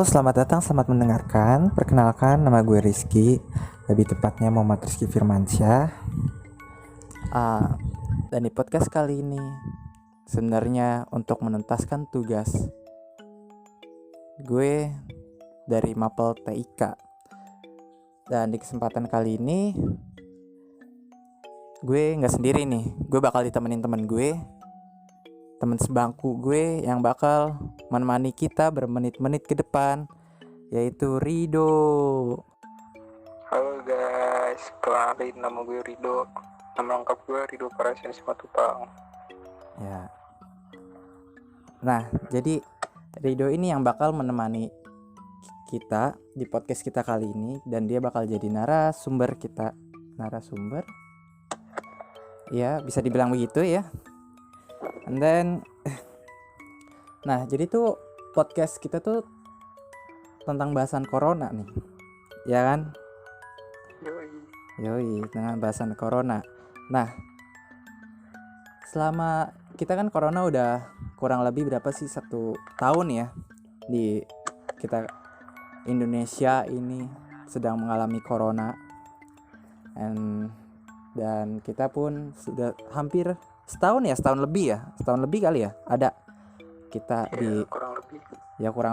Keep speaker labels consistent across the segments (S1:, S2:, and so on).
S1: Selamat datang, selamat mendengarkan. Perkenalkan, nama gue Rizky. Lebih tepatnya Muhammad Rizky Firmansyah. Dan di podcast kali ini sebenarnya untuk menuntaskan tugas gue dari Mapel TIK. Dan di kesempatan kali ini gue gak sendiri nih. Gue bakal ditemenin temen gue, teman sebangku gue yang bakal menemani kita bermenit-menit ke depan, yaitu Rido.
S2: Halo guys, kenalin nama gue Rido. Nama lengkap gue Rido Parasian Simatupang.
S1: Ya. Nah, jadi Rido ini yang bakal menemani kita di podcast kita kali ini, dan dia bakal jadi narasumber kita. Narasumber? Ya, bisa dibilang begitu ya. And then nah, jadi tuh podcast kita tuh tentang bahasan corona nih. Ya kan? Yoi, dengan bahasan corona. Nah, selama kita kan corona udah kurang lebih berapa sih, 1 tahun ya di kita Indonesia ini sedang mengalami corona. Dan kita pun sudah hampir setahun lebih kali ya ada kita kurang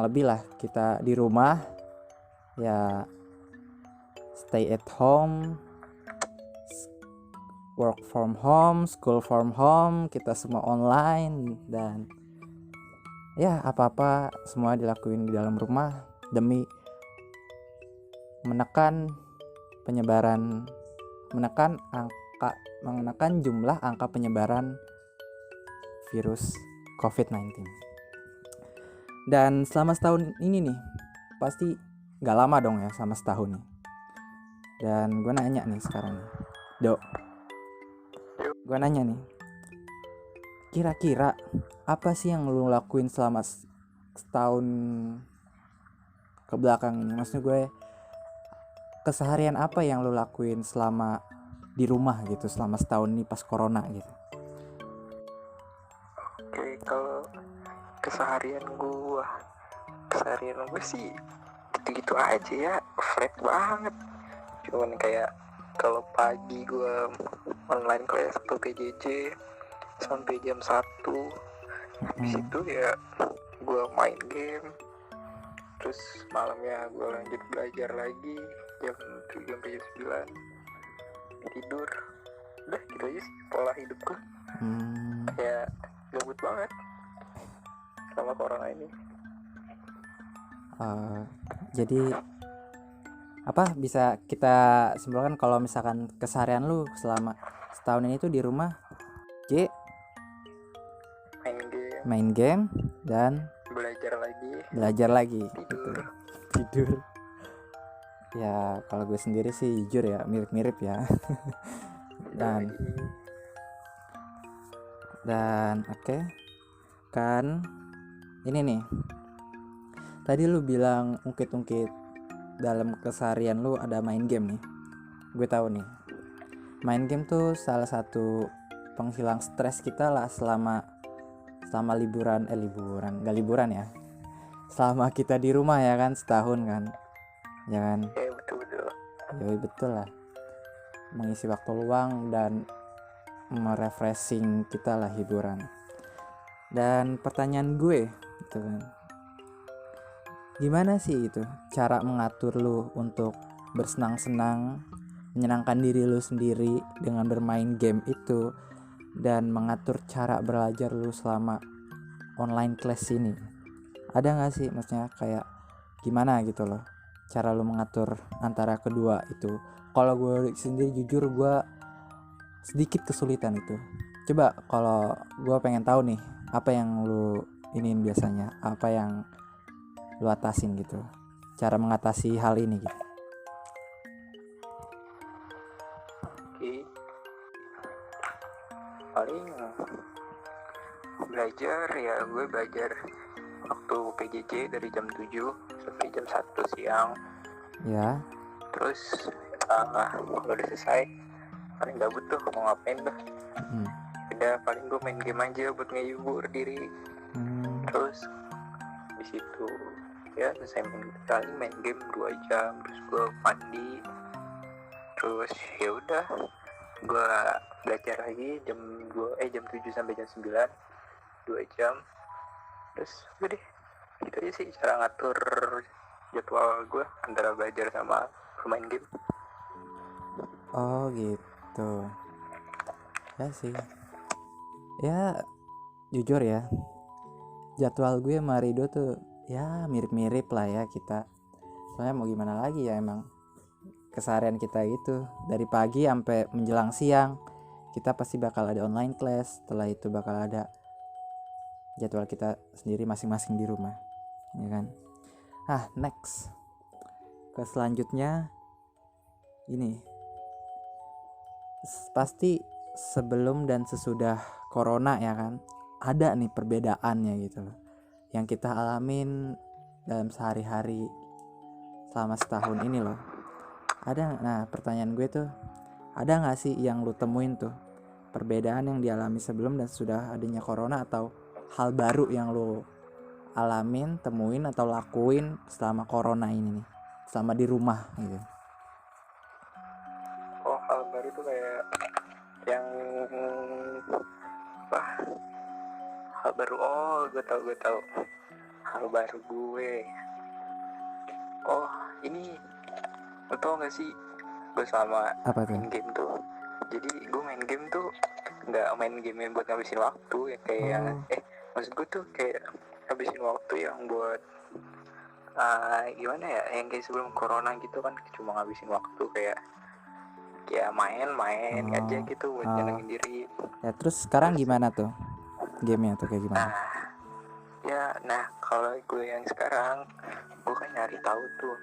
S1: lebih lah kita di rumah ya, stay at home, work from home, school from home, kita semua online, dan ya apa-apa semua dilakuin di dalam rumah demi menekan jumlah angka penyebaran virus COVID-19. Dan selama setahun ini nih, pasti gak lama dong ya sama setahun nih. Dan gue nanya nih sekarang nih, Dok, gue nanya nih, kira-kira apa sih yang lu lakuin selama setahun ke belakang ini? Maksudnya gue, keseharian apa yang lu lakuin selama di rumah gitu, selama setahun ini pas corona gitu?
S2: Oke, kalau keseharian gue sih gitu-gitu aja ya, flat banget. Cuman kayak kalau pagi gue online kelas atau PJJ sampai jam 1. Habis itu ya gue main game. Terus malamnya gue lanjut belajar lagi jam 7 sampai jam 9. Tidur. Udah gitu aja sih pola hidup gue. Kayak gabut banget sama corona ini.
S1: Jadi apa bisa kita simpulkan kalau misalkan keseharian lu selama setahun ini tuh di rumah main game dan belajar lagi tidur. Ya kalau gue sendiri sih jujur ya mirip-mirip ya. dan oke. Kan ini nih, tadi lu bilang ungkit-ungkit dalam keseharian lu ada main game nih. Gue tahu nih, main game tuh salah satu penghilang stres kita lah selama liburan ya, selama kita di rumah ya kan, setahun kan, ya kan? Betul lah, mengisi waktu luang dan merefreshing kita lah, hiburan. Dan pertanyaan gue gitu kan, gimana sih itu cara mengatur lu untuk bersenang-senang, menyenangkan diri lu sendiri dengan bermain game itu, dan mengatur cara belajar lu selama online class ini? Ada gak sih maksudnya kayak gimana gitu loh cara lu mengatur antara kedua itu? Kalau gue sendiri jujur gue sedikit kesulitan itu. Coba kalau gue pengen tahu nih, apa yang lu iniin biasanya, apa yang lu atasin gitu, cara mengatasi hal ini gitu.
S2: Oke, paling belajar ya, gue belajar waktu PJJ dari jam 7 sampai jam 1 siang
S1: ya.
S2: Terus kalau udah selesai paling gabut tuh mau ngapain tuh, udah paling gue main game aja buat ngehibur diri. Terus di situ ya selesai main game 2 jam, terus gue mandi, terus ya udah gue belajar lagi jam 7 sampai jam 9, 2 jam. Terus udah deh, gitu aja sih cara ngatur jadwal gue antara belajar sama bermain game.
S1: Oh gitu. Ya sih. Ya jujur ya, jadwal gue sama Rido tuh ya mirip-mirip lah ya kita. Soalnya mau gimana lagi ya, emang keseharian kita gitu. Dari pagi sampai menjelang siang kita pasti bakal ada online class. Setelah itu bakal ada jadwal kita sendiri masing-masing di rumah, ya kan. Next ke selanjutnya ini, pasti sebelum dan sesudah corona ya kan, ada nih perbedaannya gitu loh yang kita alamin dalam sehari-hari selama setahun ini loh. Nah pertanyaan gue tuh, ada gak sih yang lu temuin tuh perbedaan yang dialami sebelum dan sudah adanya corona, atau hal baru yang lu alamin, temuin atau lakuin selama corona ini nih, selama di rumah gitu?
S2: Oh, hal baru tuh kayak yang apa? Hal baru, gue tahu. Hal baru gue. Oh, ini lo tau gak sih, gue sama
S1: Apa tuh?
S2: main game tuh. Jadi gue main game tuh nggak main game yang buat ngabisin waktu ya, kayak maksud gue tuh kayak ngabisin waktu yang buat gimana ya, yang kayak sebelum corona gitu kan, cuma ngabisin waktu kayak main aja gitu buat nyenengin diri.
S1: Ya terus sekarang gimana tuh gamenya tuh, kayak gimana?
S2: Nah kalau gue yang sekarang, gue kan nyari tahu tuh,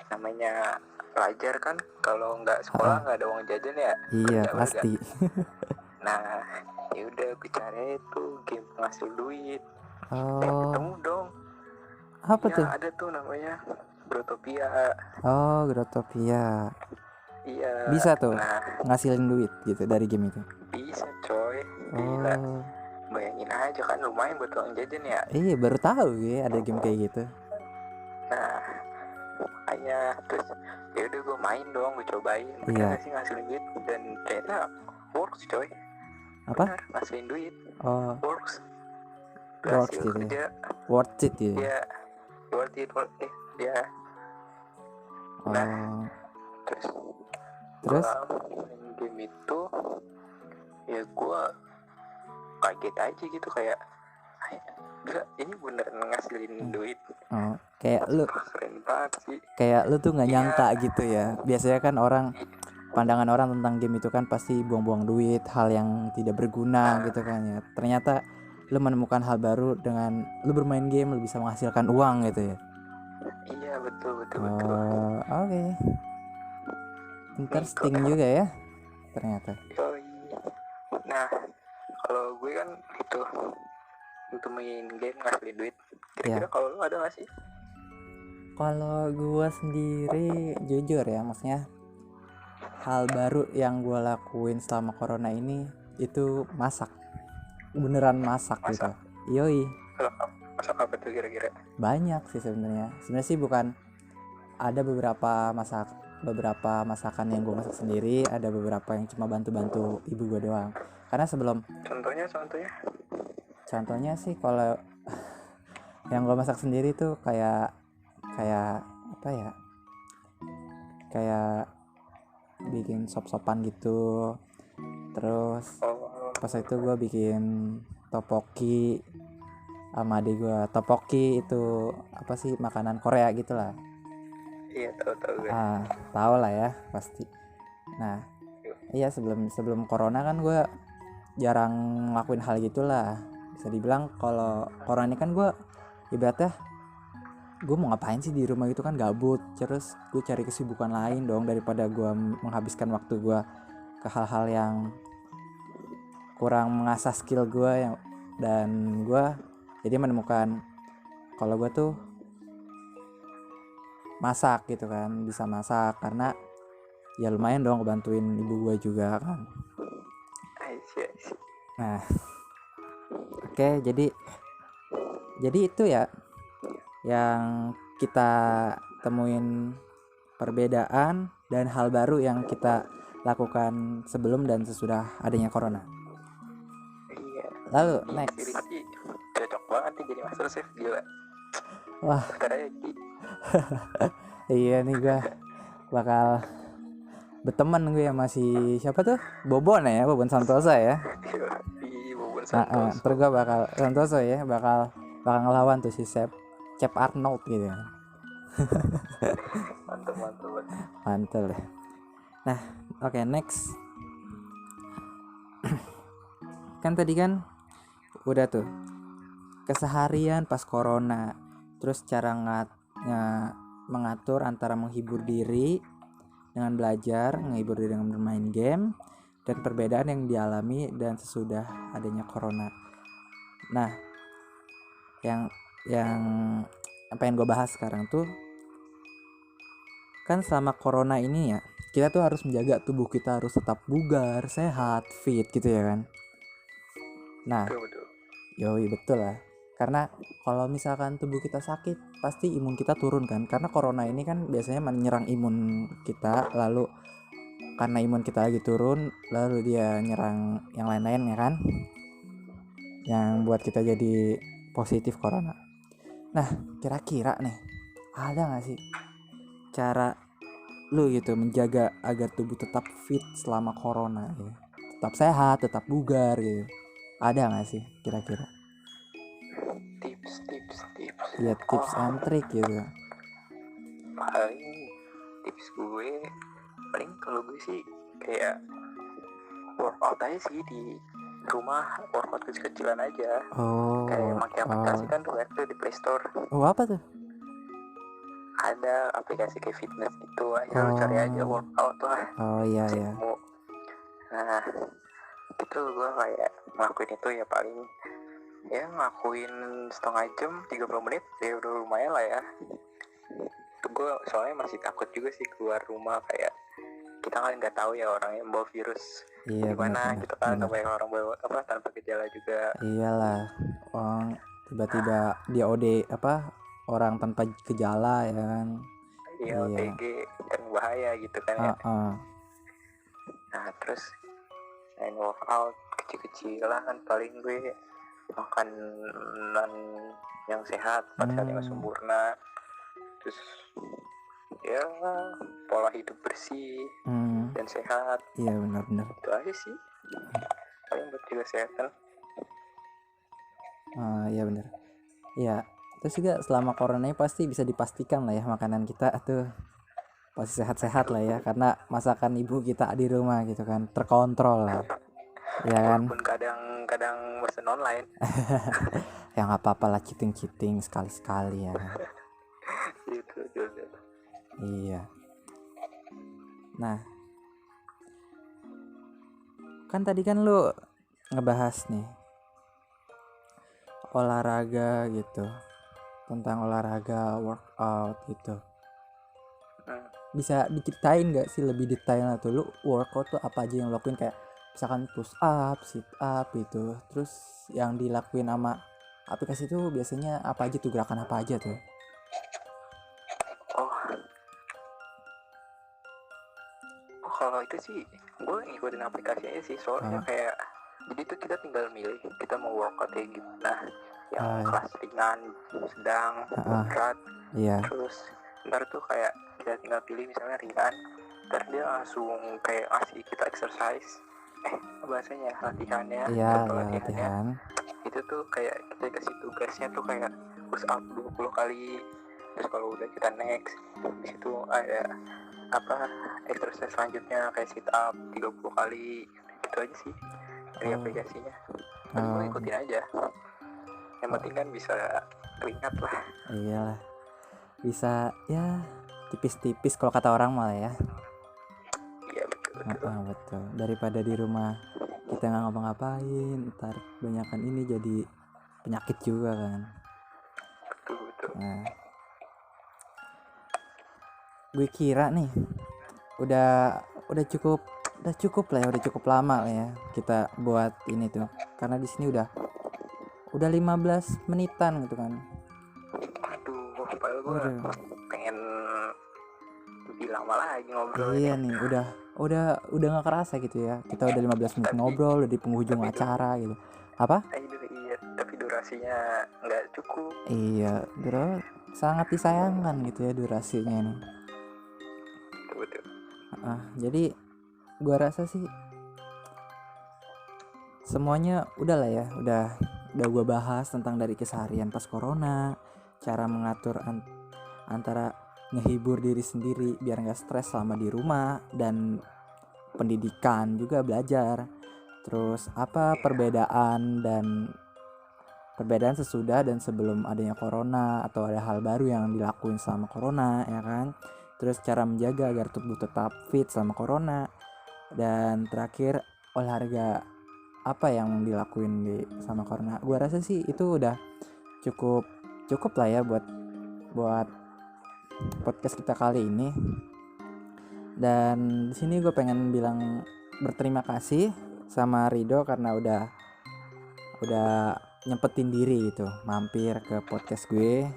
S2: namanya pelajar kan, kalau nggak sekolah nggak ada uang jajan ya.
S1: Iya
S2: kerja
S1: pasti.
S2: Nah ya udah gue cari tuh game penghasil duit.
S1: Oh,
S2: Ketemu dong.
S1: apa
S2: Ya
S1: tuh?
S2: ada tuh namanya Growtopia.
S1: Oh, Growtopia.
S2: Iya.
S1: Bisa tuh
S2: Nah
S1: ngasilin duit gitu dari game itu?
S2: bisa coy, gila.
S1: Oh,
S2: Bayangin aja kan, lumayan buat uang jajan ya.
S1: iya baru tahu ya ada game kayak gitu.
S2: Nah makanya terus ya udah gue main dong, gue cobain
S1: Iya.
S2: bener sih ngasilin duit, dan ternyata works coy.
S1: Apa?
S2: Bener, ngasilin duit.
S1: Oh,
S2: Works
S1: works
S2: hasil
S1: gitu.
S2: kerja.
S1: Worth it gitu.
S2: Ya worth it ya. Nah terus gua main game itu ya gue kaget aja gitu, kayak gila, ini beneran ngasilin duit.
S1: Oh, kayak lu
S2: Keren banget sih.
S1: kayak lu tuh nggak nyangka gitu ya. Biasanya kan pandangan orang tentang game itu kan pasti buang-buang duit, hal yang tidak berguna gitu kan ya. Ternyata lu menemukan hal baru dengan lu bermain game, lu bisa menghasilkan uang gitu ya.
S2: Iya betul.
S1: Oke. Interesting juga ya ternyata.
S2: Nah kalau gue kan itu untuk main game ngasilin duit. Kira-kira kalau lu ada gak sih?
S1: Kalau gue sendiri jujur ya, maksudnya hal baru yang gue lakuin selama corona ini itu masak. Beneran masak gitu. Yoi.
S2: Masak apa tuh kira-kira?
S1: Banyak sih sebenarnya. Sebenarnya sih bukan, ada beberapa masakan yang gue masak sendiri, ada beberapa yang cuma bantu-bantu ibu gue doang. Karena sebelum contohnya sih kalau yang gue masak sendiri tuh kayak apa ya, kayak bikin sop-sopan gitu. Terus pas itu gue bikin topoki sama adik gue. Topoki itu apa sih, makanan Korea gitu lah.
S2: Iya tahu gue.
S1: Tahu lah ya pasti. Nah iya, sebelum corona kan gue jarang ngelakuin hal gitulah. Bisa dibilang kalau corona ini kan gue ibaratnya gue mau ngapain sih di rumah gitu kan, gabut. Terus gue cari kesibukan lain dong, daripada gue menghabiskan waktu gue ke hal-hal yang kurang mengasah skill gue yang, dan gue jadi menemukan kalau gue tuh masak gitu kan, bisa masak karena ya lumayan dong bantuin ibu gue juga kan. Nah oke, jadi itu ya yang kita temuin perbedaan dan hal baru yang kita lakukan sebelum dan sesudah adanya corona.
S2: Iya.
S1: Lalu
S2: Ini
S1: next.
S2: si Rizky cocok banget nih jadi Master Chef, gila.
S1: Wah,
S2: Bentar aja Ki.
S1: iya nih gue bakal berteman gue ya masih siapa tuh? Bobon ya, Bobon Santoso ya.
S2: Di Bobon
S1: Ntar
S2: Santoso.
S1: gue bakal Santoso ya, bakal ngelawan tuh si Chef Arnold gitu ya.
S2: Mantap.
S1: Mantul ya. Nah, oke, next. Kan tadi kan udah tuh keseharian pas corona, terus cara mengatur antara menghibur diri dengan belajar, menghibur diri dengan bermain game, dan perbedaan yang dialami dan sesudah adanya corona. Nah, yang pengen gue bahas sekarang tuh, kan selama corona ini ya, kita tuh harus menjaga tubuh kita harus tetap bugar, sehat, fit gitu ya kan. Nah,
S2: Betul.
S1: yoi betul lah. Karena kalau misalkan tubuh kita sakit, pasti imun kita turun kan. Karena corona ini kan biasanya menyerang imun kita, lalu karena imun kita lagi turun, lalu dia nyerang yang lain-lain ya kan, yang buat kita jadi positif corona. Nah, kira-kira nih, ada gak sih cara lu gitu menjaga agar tubuh tetap fit selama corona gitu? Tetap sehat, tetap bugar gitu. Ada gak sih kira-kira?
S2: Tips.
S1: Ya tips and trick gitu.
S2: Paling tips gue, paling kalau gue sih kayak workout aja sih di rumah, workout kecil-kecilan aja.
S1: Oh,
S2: Kayak pakai aplikasi kan tuh di Play Store.
S1: Oh, apa tuh?
S2: Ada aplikasi kayak fitness gitu, aja lu cari aja workout lah.
S1: Oh iya ya.
S2: Nah, itu gue kayak ngelakuin itu ya paling ya ngelakuin setengah jam 30 menit ya udah lumayan lah ya. Itu gue soalnya masih takut juga sih keluar rumah, kayak kita kan nggak tahu ya orang yang bawa virus gimana gitu kan, banyak orang bawa tanpa gejala juga.
S1: Iyalah, orang tiba-tiba dia OD orang tanpa gejala ya kan.
S2: Iya, OTG kan bahaya gitu kan ya. Nah terus selain workout kecil-kecilan, paling gue makanan yang sehat, pada yang sempurna, terus ya pola hidup bersih dan sehat.
S1: Iya benar-benar.
S2: Itu aja sih paling buat jaga kesehatan.
S1: Iya benar. Iya, terus juga selama corona ini pasti bisa dipastikan lah ya makanan kita tuh pasti sehat-sehat lah ya, karena masakan ibu kita di rumah gitu kan, terkontrol lah. Ya kan?
S2: Walaupun kadang pesan online.
S1: Ya nggak apa-apa lah, cheating sekali-sekali ya.
S2: Gitu.
S1: Iya. Nah, kan tadi kan lu ngebahas nih olahraga gitu, tentang olahraga workout gitu. Bisa diceritain nggak sih lebih detailnya tuh, lu workout tuh apa aja yang lo lakuin, kayak misalkan push up, sit up gitu, terus yang dilakuin sama aplikasi itu biasanya apa aja tuh, gerakan apa aja tuh?
S2: Kalau itu sih gue ngikutin aplikasinya sih, soalnya kayak jadi tuh kita tinggal milih kita mau workout kayak gitu. Nah, yang kelas ringan, sedang, berat. Terus ntar tuh kayak kita tinggal pilih misalnya ringan, ntar dia langsung kayak ngasih kita exercise, bahasanya latihannya.
S1: Latihan.
S2: Itu tuh kayak kita kasih tugasnya tuh kayak push up 20 kali. Terus kalau udah kita next, di situ ada exercise selanjutnya kayak sit up 30 kali. Gitu aja sih dari aplikasinya. Gue ikutin aja, yang penting kan bisa keringat lah.
S1: Iyalah, bisa ya tipis-tipis kalau kata orang malah ya.
S2: Iya betul.
S1: Daripada di rumah kita nggak ngapa-ngapain, ntar banyakan ini jadi penyakit juga kan.
S2: Betul.
S1: Nah, gue kira nih udah cukup lah ya, udah cukup lama lah ya kita buat ini tuh, karena di sini udah 15 menitan gitu kan.
S2: Aduh, padahal gue
S1: Waduh.
S2: pengen lebih lama lagi ngobrol.
S1: Iya nih, udah nggak kerasa gitu ya. Kita udah 15 menit ngobrol, udah di penghujung acara gitu. Apa?
S2: Iya, tapi durasinya nggak cukup.
S1: Iya, sangat disayangkan gitu ya durasinya ini.
S2: Betul.
S1: Jadi gua rasa sih semuanya udah lah ya, udah gua bahas tentang dari keseharian pas corona, cara mengatur antara ngehibur diri sendiri biar nggak stres selama di rumah, dan pendidikan juga belajar. Terus apa perbedaan sesudah dan sebelum adanya corona, atau ada hal baru yang dilakuin selama corona ya kan. Terus cara menjaga agar tubuh tetap fit selama corona, dan terakhir olahraga apa yang dilakuin sama corona. Gua rasa sih itu udah cukup lah ya buat podcast kita kali ini. Dan di sini gue pengen bilang berterima kasih sama Rido karena udah nyempetin diri gitu mampir ke podcast gue.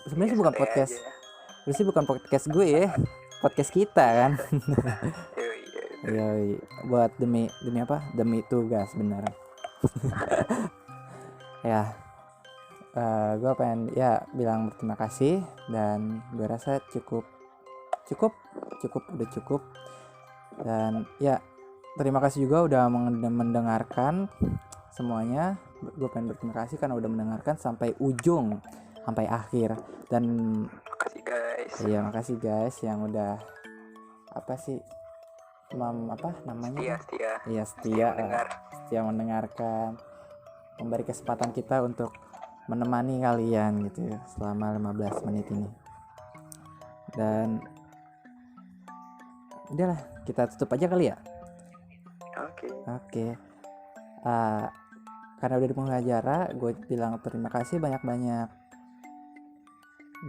S1: Sebenarnya sih bukan podcast, bukan podcast gue ya, podcast kita kan. Iya, buat demi apa? Demi tugas, bener. Ya, gue pengen ya bilang berterima kasih, dan gue rasa cukup, udah cukup. Dan ya, terima kasih juga udah mendengarkan semuanya. Gue pengen berterima kasih karena udah mendengarkan sampai ujung, sampai akhir. Dan
S2: makasih guys.
S1: Iya, makasih guys yang udah apa sih apa namanya? Setia mendengarkan, memberi kesempatan kita untuk menemani kalian gitu ya selama 15 menit ini. Dan udahlah, kita tutup aja kali ya. Oke. Karena udah di penghujung acara, gue bilang terima kasih banyak-banyak.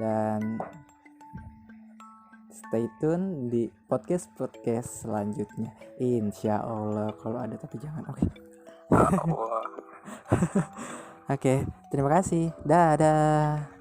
S1: Dan stay tune di podcast selanjutnya, insya Allah. Kalau ada tapi jangan. Oke. Terima kasih. Dadah.